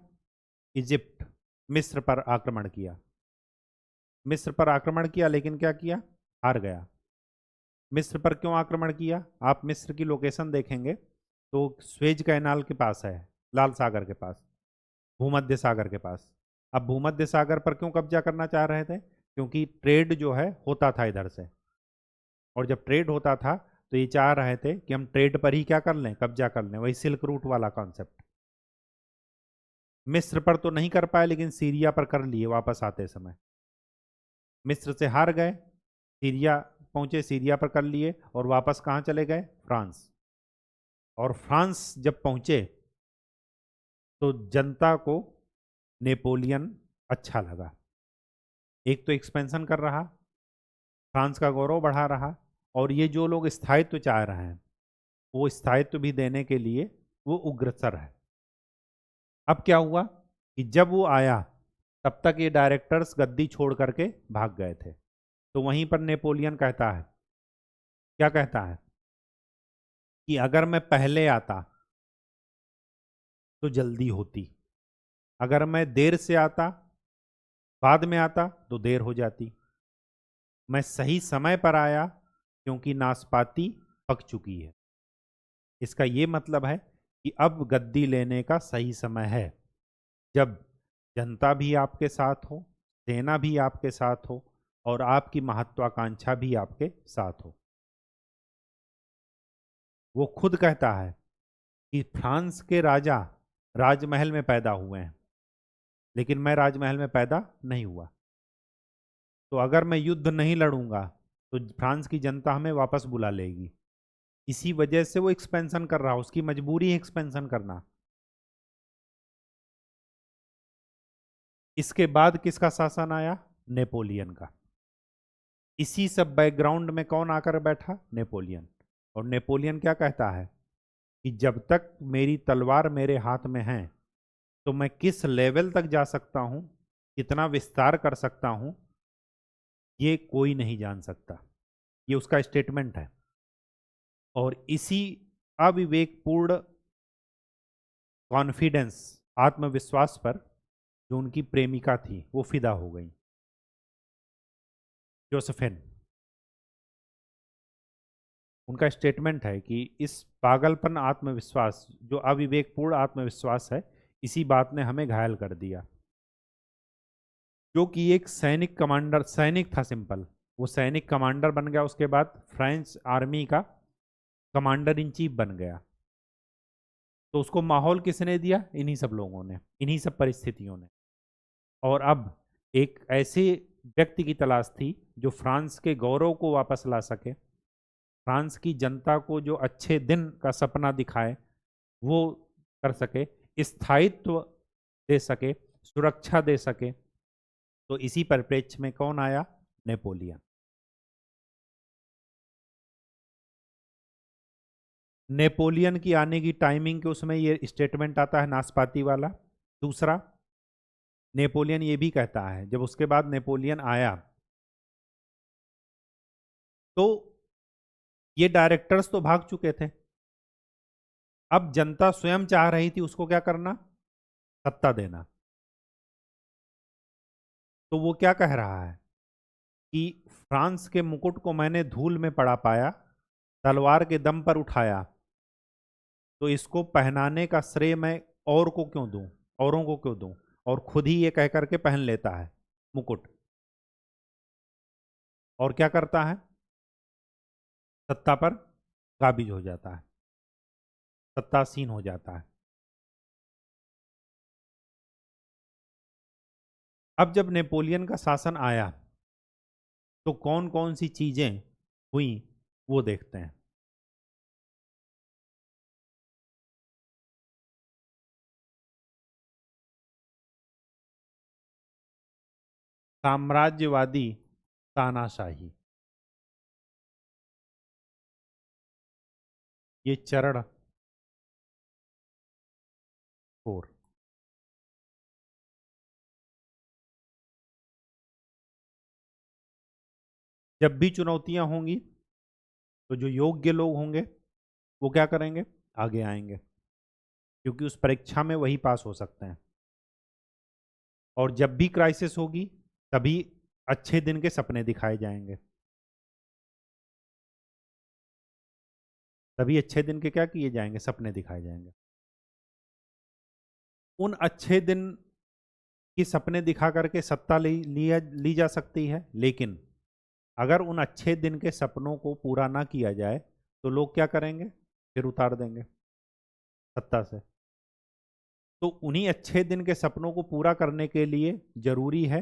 इजिप्ट, मिस्र पर आक्रमण किया। मिस्र पर आक्रमण किया लेकिन क्या किया, हार गया। मिस्र पर क्यों आक्रमण किया, आप मिस्र की लोकेशन देखेंगे तो स्वेज कैनाल के पास है, लाल सागर के पास, भूमध्य सागर के पास। अब भूमध्य सागर पर क्यों कब्जा करना चाह रहे थे, क्योंकि ट्रेड जो है होता था इधर से, और जब ट्रेड होता था तो ये चाह रहे थे कि हम ट्रेड पर ही क्या कर लें, कब्जा कर लें, वही सिल्क रूट वाला कॉन्सेप्ट। मिस्र पर तो नहीं कर पाए लेकिन सीरिया पर कर लिए वापस आते समय। मिस्र से हार गए, सीरिया पहुंचे, सीरिया पर कर लिए, और वापस कहाँ चले गए, फ्रांस। और फ्रांस जब पहुंचे तो जनता को नेपोलियन अच्छा लगा। एक तो एक्सपेंशन कर रहा, फ्रांस का गौरव बढ़ा रहा, और ये जो लोग स्थायित्व चाह रहे हैं वो स्थायित्व भी देने के लिए वो उग्रसर है। अब क्या हुआ कि जब वो आया तब तक ये डायरेक्टर्स गद्दी छोड़ करके भाग गए थे। तो वहीं पर नेपोलियन कहता है, क्या कहता है, कि अगर मैं पहले आता तो जल्दी होती, अगर मैं देर से आता, बाद में आता तो देर हो जाती। मैं सही समय पर आया क्योंकि नाशपाती पक चुकी है। इसका ये मतलब है कि अब गद्दी लेने का सही समय है, जब जनता भी आपके साथ हो, सेना भी आपके साथ हो, और आपकी महत्वाकांक्षा भी आपके साथ हो। वो खुद कहता है कि फ्रांस के राजा राजमहल में पैदा हुए हैं, लेकिन मैं राजमहल में पैदा नहीं हुआ। तो अगर मैं युद्ध नहीं लड़ूंगा तो फ्रांस की जनता हमें वापस बुला लेगी। इसी वजह से वो एक्सपेंशन कर रहा, उसकी मजबूरी है एक्सपेंशन करना। इसके बाद किसका शासन आया? नेपोलियन का। इसी सब बैकग्राउंड में कौन आकर बैठा? नेपोलियन। और नेपोलियन क्या कहता है कि जब तक मेरी तलवार मेरे हाथ में है तो मैं किस लेवल तक जा सकता हूं, कितना विस्तार कर सकता हूं, ये कोई नहीं जान सकता। ये उसका स्टेटमेंट है। और इसी अविवेकपूर्ण कॉन्फिडेंस, आत्मविश्वास पर जो उनकी प्रेमिका थी वो फिदा हो गई, जोसेफिन। उनका स्टेटमेंट है कि इस पागलपन आत्मविश्वास, जो अविवेकपूर्ण आत्मविश्वास है, इसी बात ने हमें घायल कर दिया। जो कि एक सैनिक कमांडर, सैनिक था सिंपल, वो सैनिक कमांडर बन गया, उसके बाद फ्रेंच आर्मी का कमांडर इन चीफ बन गया। तो उसको माहौल किसने दिया? इन्हीं सब लोगों ने, इन्हीं सब परिस्थितियों ने। और अब एक ऐसे व्यक्ति की तलाश थी जो फ्रांस के गौरव को वापस ला सके, फ्रांस की जनता को जो अच्छे दिन का सपना दिखाए वो कर सके, स्थायित्व दे सके, सुरक्षा दे सके। तो इसी परिप्रेक्ष्य में कौन आया? नेपोलियन। नेपोलियन की आने की टाइमिंग के उसमें ये स्टेटमेंट आता है नाशपाती वाला। दूसरा, नेपोलियन ये भी कहता है, जब उसके बाद नेपोलियन आया तो ये डायरेक्टर्स तो भाग चुके थे। अब जनता स्वयं चाह रही थी उसको क्या करना? सत्ता देना। तो वो क्या कह रहा है कि फ्रांस के मुकुट को मैंने धूल में पड़ा पाया, तलवार के दम पर उठाया, तो इसको पहनाने का श्रेय मैं और को क्यों दूं, औरों को क्यों दूं? और खुद ही ये कह करके पहन लेता है मुकुट। और क्या करता है? सत्ता पर काबिज हो जाता है, सत्तासीन हो जाता है। अब जब नेपोलियन का शासन आया तो कौन कौन सी चीजें हुई वो देखते हैं। साम्राज्यवादी तानाशाही, ये चरण 4। जब भी चुनौतियां होंगी तो जो योग्य लोग होंगे वो क्या करेंगे? आगे आएंगे, क्योंकि उस परीक्षा में वही पास हो सकते हैं। और जब भी क्राइसिस होगी तभी अच्छे दिन के सपने दिखाए जाएंगे। तभी अच्छे दिन के क्या किए जाएंगे? सपने दिखाए जाएंगे। उन अच्छे दिन की सपने दिखा करके सत्ता ली जा सकती है, लेकिन अगर उन अच्छे दिन के सपनों को पूरा ना किया जाए तो लोग क्या करेंगे? फिर उतार देंगे सत्ता से। तो उन्हीं अच्छे दिन के सपनों को पूरा करने के लिए जरूरी है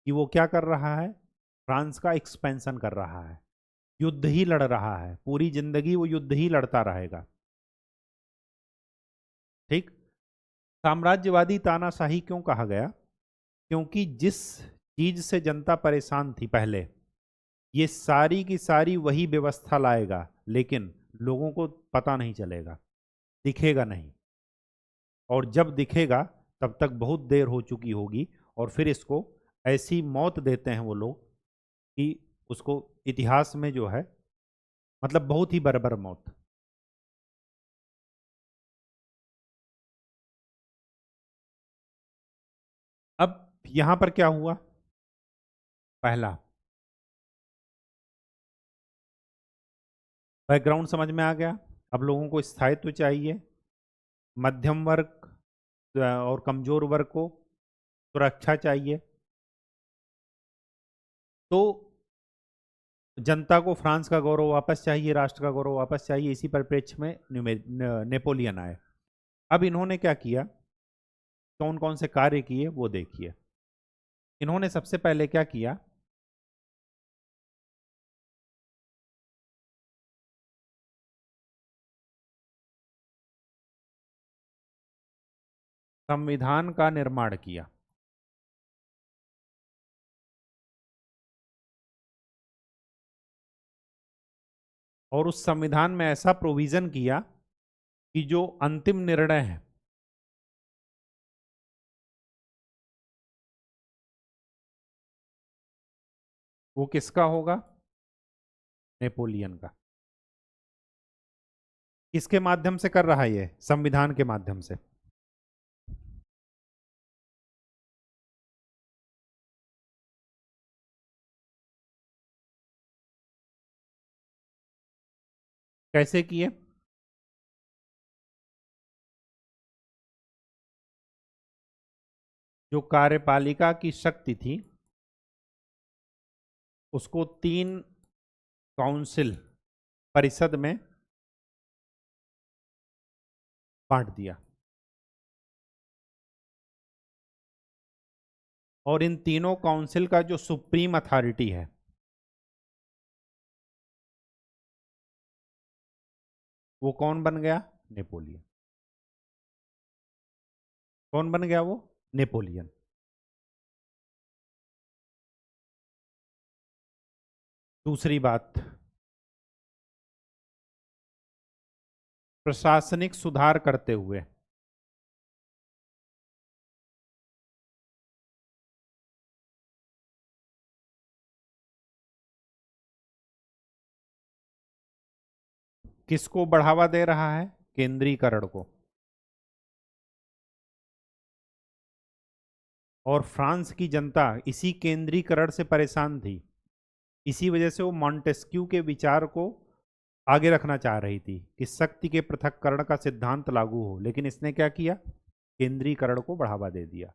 कि वो क्या कर रहा है? फ्रांस का एक्सपेंशन कर रहा है, युद्ध ही लड़ रहा है, पूरी जिंदगी वो युद्ध ही लड़ता रहेगा। ठीक। साम्राज्यवादी तानाशाही क्यों कहा गया? क्योंकि जिस चीज से जनता परेशान थी पहले, ये सारी की सारी वही व्यवस्था लाएगा, लेकिन लोगों को पता नहीं चलेगा, दिखेगा नहीं। और जब दिखेगा तब तक बहुत देर हो चुकी होगी, और फिर इसको ऐसी मौत देते हैं वो लोग कि उसको इतिहास में जो है, मतलब बहुत ही बर्बर मौत। अब यहां पर क्या हुआ? पहला, बैकग्राउंड समझ में आ गया। अब लोगों को स्थायित्व चाहिए, मध्यम वर्ग और कमजोर वर्ग को सुरक्षा चाहिए। तो जनता को फ्रांस का गौरव वापस चाहिए, राष्ट्र का गौरव वापस चाहिए। इसी परिप्रेक्ष्य में नेपोलियन आए। अब इन्होंने क्या किया, कौन कौन से कार्य किए वो देखिए। इन्होंने सबसे पहले क्या किया, संविधान का निर्माण किया। और उस संविधान में ऐसा प्रोविजन किया कि जो अंतिम निर्णय है वो किसका होगा, नेपोलियन का। किसके माध्यम से कर रहा है ये, संविधान के माध्यम से। कैसे किए, जो कार्यपालिका की शक्ति थी उसको 3 काउंसिल, परिषद में बांट दिया। और इन तीनों काउंसिल का जो सुप्रीम अथॉरिटी है वो कौन बन गया, नेपोलियन। कौन बन गया वो, नेपोलियन। दूसरी बात, प्रशासनिक सुधार करते हुए किसको बढ़ावा दे रहा है, केंद्रीकरण को। और फ्रांस की जनता इसी केंद्रीकरण से परेशान थी। इसी वजह से वो मॉन्टेस्क्यू के विचार को आगे रखना चाह रही थी कि शक्ति के पृथक्करण का सिद्धांत लागू हो, लेकिन इसने क्या किया, केंद्रीकरण को बढ़ावा दे दिया।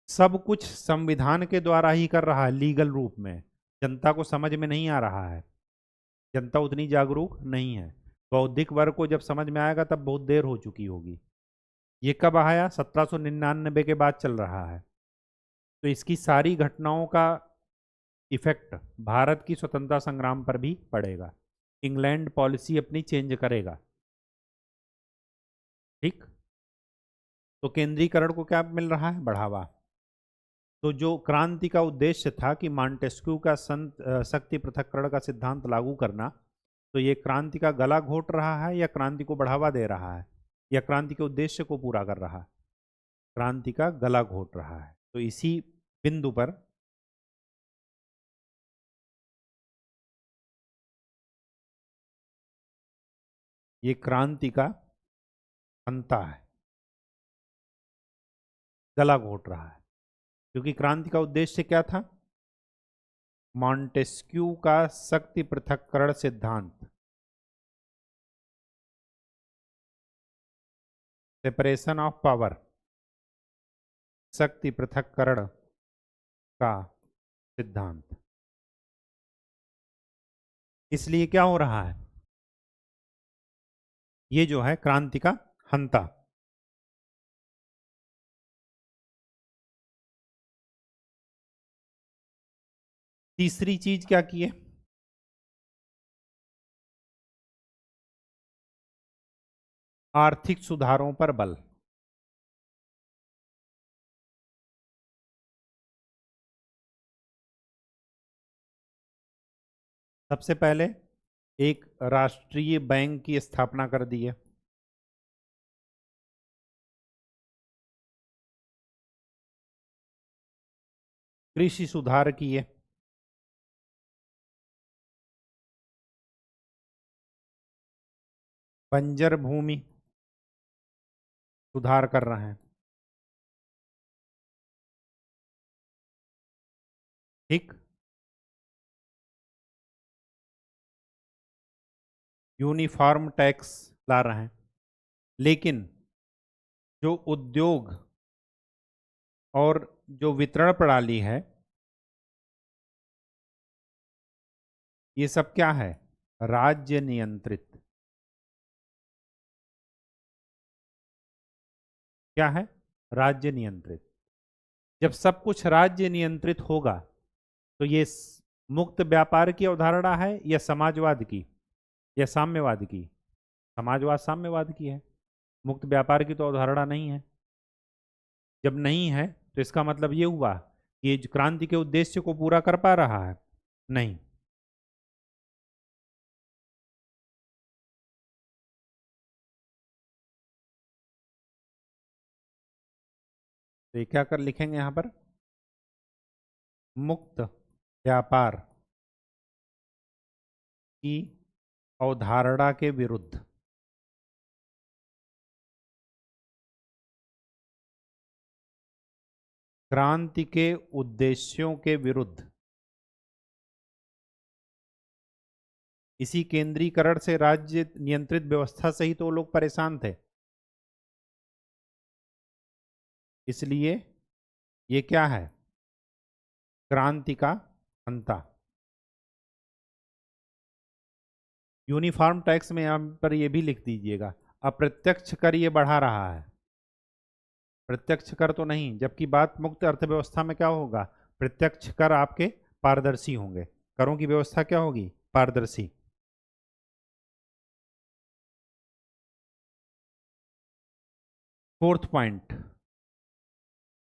सब कुछ संविधान के द्वारा ही कर रहा है, लीगल रूप में। जनता को समझ में नहीं आ रहा है, जनता उतनी जागरूक नहीं है। बौद्धिक वर्ग को जब समझ में आएगा तब बहुत देर हो चुकी होगी। ये कब आया, 1799 के बाद चल रहा है। तो इसकी सारी घटनाओं का इफेक्ट भारत की स्वतंत्रता संग्राम पर भी पड़ेगा। इंग्लैंड पॉलिसी अपनी चेंज करेगा। ठीक। तो केंद्रीकरण को क्या मिल रहा है, बढ़ावा। तो जो क्रांति का उद्देश्य था कि मॉन्टेस्क्यू का शक्ति पृथक्करण का सिद्धांत लागू करना, तो ये क्रांति का गला घोट रहा है या क्रांति को बढ़ावा दे रहा है, या क्रांति के उद्देश्य को पूरा कर रहा है, क्रांति का गला घोट रहा है। तो इसी बिंदु पर ये क्रांति का अंता है, गला घोट रहा है। क्योंकि क्रांति का उद्देश्य क्या था, मॉन्टेस्क्यू का शक्ति पृथक्करण सिद्धांत, सेपरेशन ऑफ पावर, शक्ति पृथक्करण का सिद्धांत। इसलिए क्या हो रहा है, ये जो है क्रांति का हंता। तीसरी चीज क्या की है, आर्थिक सुधारों पर बल। सबसे पहले एक राष्ट्रीय बैंक की स्थापना कर दी है। कृषि सुधार किए, बंजर भूमि सुधार कर रहे हैं। ठीक। यूनिफॉर्म टैक्स ला रहे हैं। लेकिन जो उद्योग और जो वितरण प्रणाली है ये सब क्या है? राज्य नियंत्रित। क्या है? राज्य नियंत्रित। जब सब कुछ राज्य नियंत्रित होगा तो ये मुक्त व्यापार की अवधारणा है या समाजवाद की या साम्यवाद की? समाजवाद साम्यवाद की है। मुक्त व्यापार की तो अवधारणा नहीं है। जब नहीं है तो इसका मतलब ये हुआ कि ये क्रांति के उद्देश्य को पूरा कर पा रहा है? नहीं। तो ये क्या कर लिखेंगे यहां पर? मुक्त व्यापार की अवधारणा के विरुद्ध। क्रांति के उद्देश्यों के विरुद्ध। इसी केंद्रीकरण से, राज्य नियंत्रित व्यवस्था से ही तो लोग परेशान थे। इसलिए ये क्या है? क्रांति का अंता। यूनिफॉर्म टैक्स में यहां पर ये भी लिख दीजिएगा, अप्रत्यक्ष कर ये बढ़ा रहा है, प्रत्यक्ष कर तो नहीं। जबकि बात मुक्त अर्थव्यवस्था में क्या होगा? प्रत्यक्ष कर आपके पारदर्शी होंगे, करों की व्यवस्था क्या होगी? पारदर्शी। फोर्थ पॉइंट,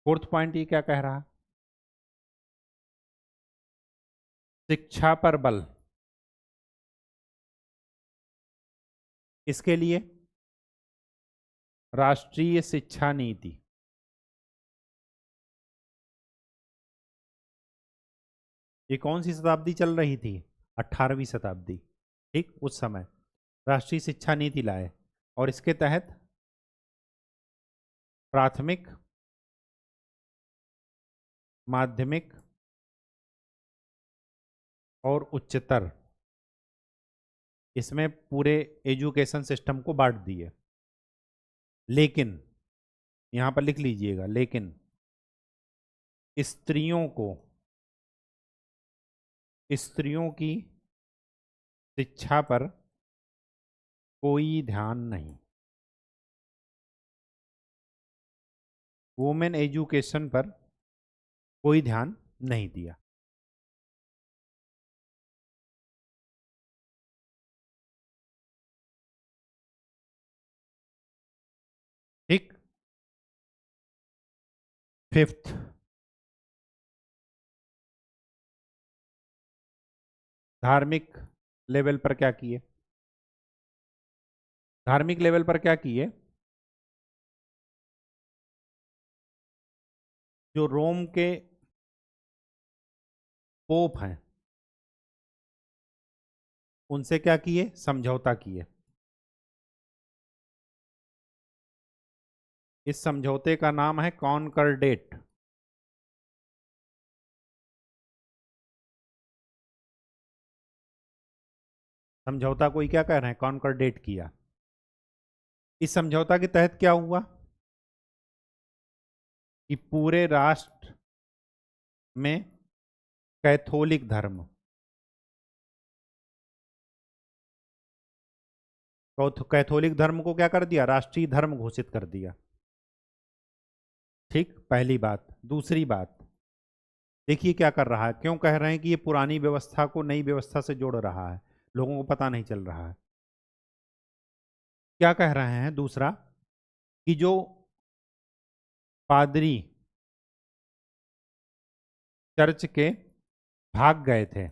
फोर्थ पॉइंट ये क्या कह रहा? शिक्षा पर बल। इसके लिए राष्ट्रीय शिक्षा नीति। ये कौन सी शताब्दी चल रही थी? 18वीं शताब्दी। ठीक, उस समय राष्ट्रीय शिक्षा नीति लाए और इसके तहत प्राथमिक, माध्यमिक और उच्चतर, इसमें पूरे एजुकेशन सिस्टम को बांट दिए। लेकिन यहां पर लिख लीजिएगा, लेकिन स्त्रियों को, स्त्रियों की शिक्षा पर कोई ध्यान नहीं। वुमेन एजुकेशन पर कोई ध्यान नहीं दिया। ठीक। फिफ्थ, धार्मिक लेवल पर क्या किए? धार्मिक लेवल पर क्या किए? जो रोम के पोप हैं उनसे क्या किए? समझौता किए। इस समझौते का नाम है कॉनकॉर्डेट। समझौता को ही क्या कह रहे हैं? कॉनकॉर्डेट किया। इस समझौता के तहत क्या हुआ कि पूरे राष्ट्र में कैथोलिक धर्म, कैथोलिक धर्म को क्या कर दिया? राष्ट्रीय धर्म घोषित कर दिया। ठीक, पहली बात। दूसरी बात, देखिए क्या कर रहा है। क्यों कह रहे हैं कि ये पुरानी व्यवस्था को नई व्यवस्था से जोड़ रहा है? लोगों को पता नहीं चल रहा है। क्या कह रहे हैं? दूसरा, कि जो पादरी चर्च के भाग गए थे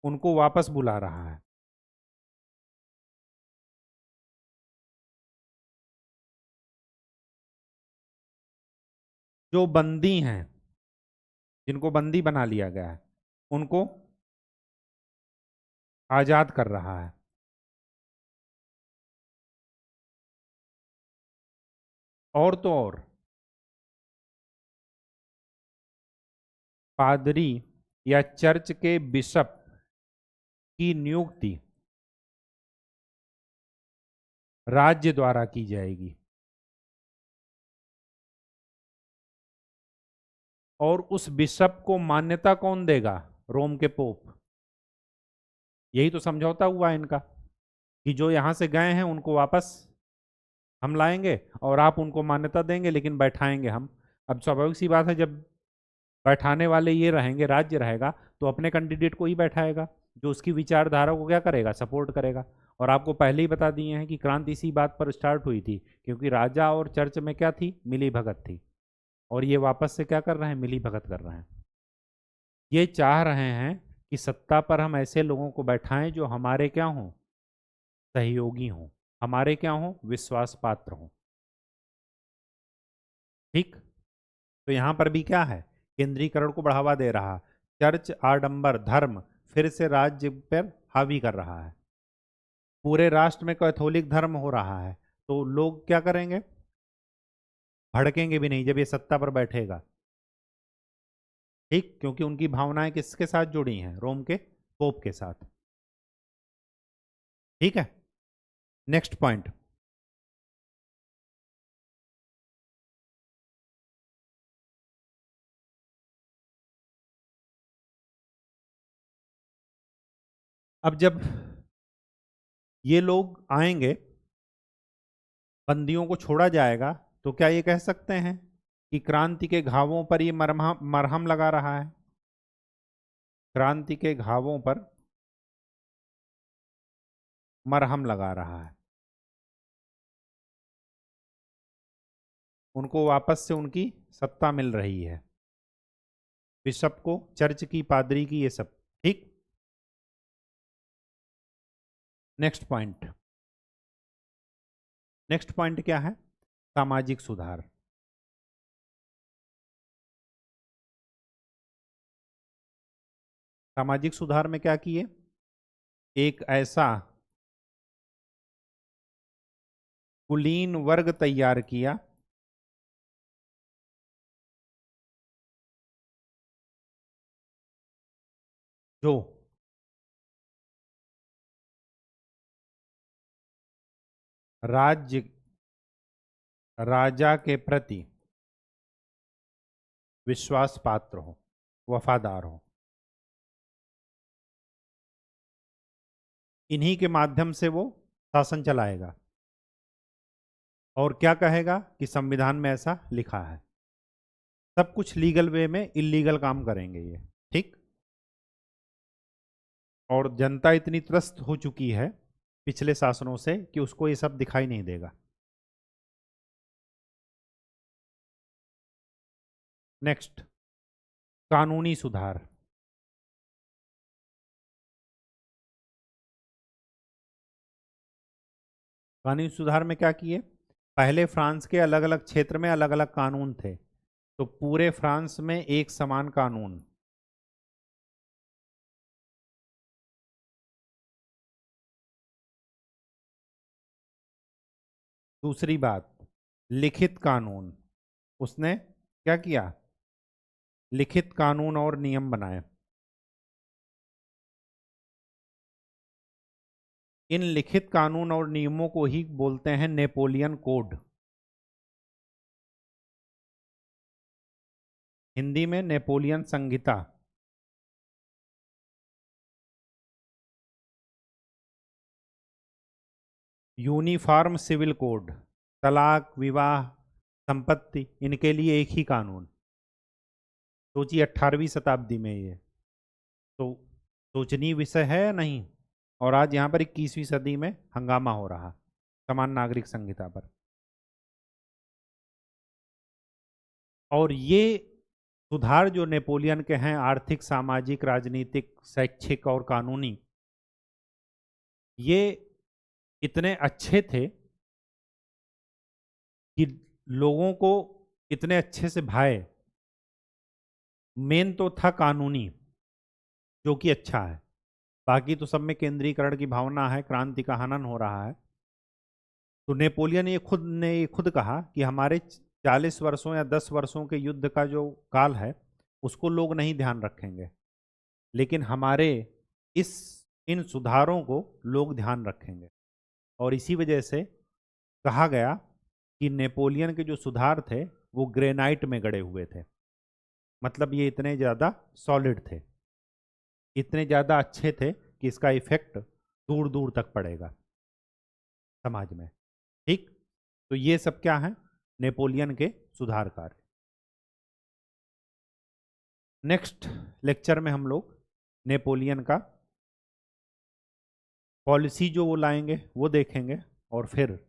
उनको वापस बुला रहा है। जो बंदी हैं, जिनको बंदी बना लिया गया है, उनको आजाद कर रहा है। और तो और, पादरी या चर्च के बिशप की नियुक्ति राज्य द्वारा की जाएगी और उस बिशप को मान्यता कौन देगा? रोम के पोप। यही तो समझौता हुआ इनका कि जो यहाँ से गए हैं उनको वापस हम लाएंगे और आप उनको मान्यता देंगे, लेकिन बैठाएंगे हम। अब स्वाभाविक सी बात है, जब बैठाने वाले ये रहेंगे, राज्य रहेगा, तो अपने कैंडिडेट को ही बैठाएगा जो उसकी विचारधारा को क्या करेगा, सपोर्ट करेगा। और आपको पहले ही बता दिए हैं कि क्रांति इसी बात पर स्टार्ट हुई थी, क्योंकि राजा और चर्च में क्या थी, मिली भगत थी। और ये वापस से क्या कर रहे हैं, मिली भगत कर रहे हैं। ये चाह रहे हैं कि सत्ता पर हम ऐसे लोगों को बैठाएं जो हमारे क्या हों, सहयोगी हों, हमारे क्या हों, विश्वास पात्र हों। ठीक। तो यहां पर भी क्या है, केंद्रीकरण को बढ़ावा दे रहा। चर्च आडंबर धर्म फिर से राज्य पर हावी कर रहा है। पूरे राष्ट्र में कैथोलिक धर्म हो रहा है, तो लोग क्या करेंगे, भड़केंगे भी नहीं जब ये सत्ता पर बैठेगा। ठीक, क्योंकि उनकी भावनाएं किसके साथ जुड़ी हैं, रोम के पोप के साथ। ठीक है, नेक्स्ट पॉइंट। अब जब ये लोग आएंगे, बंदियों को छोड़ा जाएगा, तो क्या ये कह सकते हैं कि क्रांति के घावों पर ये मरहम मरहम लगा रहा है? क्रांति के घावों पर मरहम लगा रहा है, उनको वापस से उनकी सत्ता मिल रही है, बिशप को, चर्च की, पादरी की, ये सब। ठीक। Next point. नेक्स्ट पॉइंट क्या है, सामाजिक सुधार। सामाजिक सुधार में क्या किए, एक ऐसा कुलीन वर्ग तैयार किया जो राज्य, राजा के प्रति विश्वास पात्र हो, वफादार हो। इन्हीं के माध्यम से वो शासन चलाएगा। और क्या कहेगा कि संविधान में ऐसा लिखा है। सब कुछ लीगल वे में, इलीगल काम करेंगे ये। ठीक। और जनता इतनी त्रस्त हो चुकी है पिछले शासनों से कि उसको ये सब दिखाई नहीं देगा। नेक्स्ट, कानूनी सुधार। कानूनी सुधार में क्या किए, पहले फ्रांस के अलग अलग क्षेत्र में अलग अलग कानून थे, तो पूरे फ्रांस में एक समान कानून। दूसरी बात, लिखित कानून। उसने क्या किया, लिखित कानून और नियम बनाए। इन लिखित कानून और नियमों को ही बोलते हैं नेपोलियन कोड, हिंदी में नेपोलियन संहिता। यूनिफॉर्म सिविल कोड, तलाक, विवाह, संपत्ति, इनके लिए एक ही कानून। सोचिए 18वीं शताब्दी में ये तो सोचनीय विषय है या नहीं। और आज यहाँ पर 21वीं सदी में हंगामा हो रहा समान नागरिक संहिता पर। और ये सुधार जो नेपोलियन के हैं, आर्थिक, सामाजिक, राजनीतिक, शैक्षिक और कानूनी, ये इतने अच्छे थे कि लोगों को इतने अच्छे से भाए। मेन तो था कानूनी, जो कि अच्छा है। बाकी तो सब में केंद्रीकरण की भावना है, क्रांति का हनन हो रहा है। तो नेपोलियन ये खुद कहा कि हमारे 40 वर्षों या 10 वर्षों के युद्ध का जो काल है उसको लोग नहीं ध्यान रखेंगे, लेकिन हमारे इस इन सुधारों को लोग ध्यान रखेंगे। और इसी वजह से कहा गया कि नेपोलियन के जो सुधार थे वो ग्रेनाइट में गड़े हुए थे, मतलब ये इतने ज़्यादा सॉलिड थे। इतने ज़्यादा अच्छे थे कि इसका इफेक्ट दूर दूर तक पड़ेगा समाज में। ठीक, तो ये सब क्या है, नेपोलियन के सुधार कार्य। नेक्स्ट लेक्चर में हम लोग नेपोलियन का पॉलिसी जो वो लाएंगे वो देखेंगे, और फिर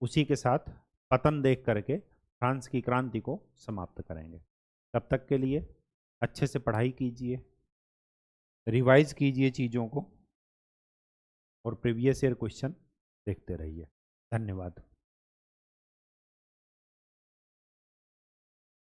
उसी के साथ पतन देख करके फ्रांस की क्रांति को समाप्त करेंगे। तब तक के लिए अच्छे से पढ़ाई कीजिए, रिवाइज कीजिए चीज़ों को, और प्रीवियस ईयर क्वेश्चन देखते रहिए। धन्यवाद।